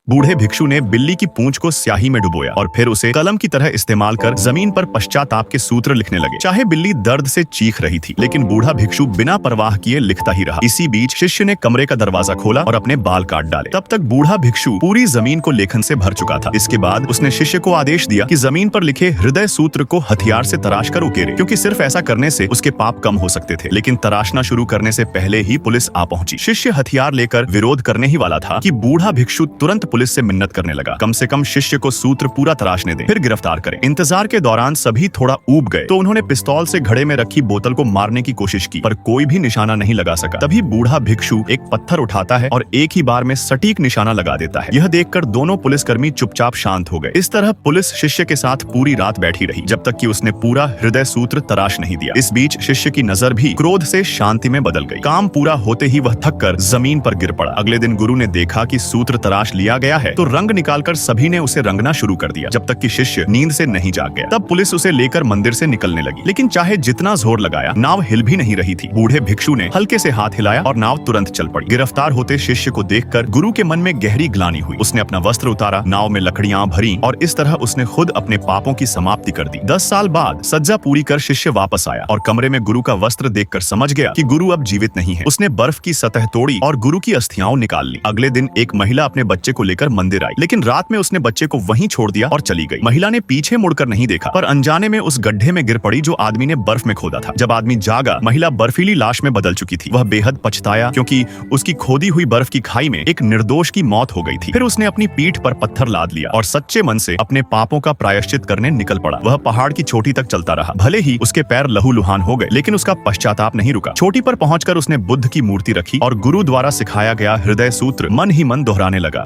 बूढ़े भिक्षु ने बिल्ली की पूंछ को स्याही में डुबोया और फिर उसे कलम की तरह इस्तेमाल कर जमीन पर पश्चाताप के सूत्र लिखने लगे। चाहे बिल्ली दर्द से चीख रही थी, लेकिन बूढ़ा भिक्षु बिना परवाह किए लिखता ही रहा। इसी बीच शिष्य ने कमरे का दरवाजा खोला और अपने बाल काट डाले। तब तक बूढ़ा भिक्षु पूरी जमीन को लेखन से भर चुका था। इसके बाद उसने शिष्य को आदेश दिया कि जमीन पर लिखे हृदय सूत्र को हथियार से तराश कर उकेरे, क्योंकि सिर्फ ऐसा करने से उसके पाप कम हो सकते थे। लेकिन तराशना शुरू करने से पहले ही पुलिस आ पहुंची। शिष्य हथियार लेकर विरोध करने ही वाला था कि बूढ़ा भिक्षु तुरंत पुलिस से मिन्नत करने लगा, कम से कम शिष्य को सूत्र पूरा तराशने दें, फिर गिरफ्तार करें। इंतजार के दौरान सभी थोड़ा ऊब गए, तो उन्होंने पिस्तौल से घड़े में रखी बोतल को मारने की कोशिश की, पर कोई भी निशाना नहीं लगा सका। तभी बूढ़ा भिक्षु एक पत्थर उठाता है और एक ही बार में सटीक निशाना लगा देता है। यह देखकर दोनों पुलिसकर्मी चुपचाप शांत हो गए। इस तरह पुलिस शिष्य के साथ पूरी रात बैठी रही, जब तक कि उसने पूरा हृदय सूत्र तराश नहीं दिया। इस बीच शिष्य की नजर भी क्रोध से शांति में बदल गई। काम पूरा होते ही वह थककर जमीन पर गिर पड़ा। अगले दिन गुरु ने देखा कि सूत्र तराश लिया गया है, तो रंग निकालकर सभी ने उसे रंगना शुरू कर दिया, जब तक कि शिष्य नींद से नहीं जाग गया। तब पुलिस उसे लेकर मंदिर से निकलने लगी, लेकिन चाहे जितना जोर लगाया, नाव हिल भी नहीं रही थी। बूढ़े भिक्षु ने हल्के से हाथ हिलाया और नाव तुरंत चल पड़ी। गिरफ्तार होते शिष्य को देखकर गुरु के मन में गहरी ग्लानि हुई। उसने अपना वस्त्र उतारा, नाव में लकड़ियां भरी और इस तरह उसने खुद अपने पापों की समाप्ति कर दी। 10 साल बाद सज्जा पूरी कर शिष्य वापस आया और कमरे में गुरु का वस्त्र देखकर समझ गया कि गुरु अब जीवित नहीं है। उसने बर्फ की सतह तोड़ी और गुरु की अस्थियां निकाल ली। अगले दिन एक महिला अपने बच्चे को लेकर मंदिर आई, लेकिन रात में उसने बच्चे को वहीं छोड़ दिया और चली गई। महिला ने पीछे मुड़कर नहीं देखा, पर अनजाने में उस गड्ढे में गिर पड़ी जो आदमी ने बर्फ में खोदा था। जब आदमी जागा, महिला बर्फीली लाश में बदल चुकी थी। वह बेहद पछताया, क्योंकि उसकी खोदी हुई बर्फ की खाई में एक निर्दोष की मौत हो गई थी। फिर उसने अपनी पीठ पर पत्थर लाद लिया और सच्चे मन से अपने पापों का प्रायश्चित करने निकल पड़ा। वह पहाड़ की चोटी तक चलता रहा। भले ही उसके पैर लहूलुहान हो गए, लेकिन उसका पश्चाताप नहीं रुका। चोटी पर पहुंचकर उसने बुद्ध की मूर्ति रखी और गुरु द्वारा सिखाया गया हृदय सूत्र मन ही मन दोहराने लगा।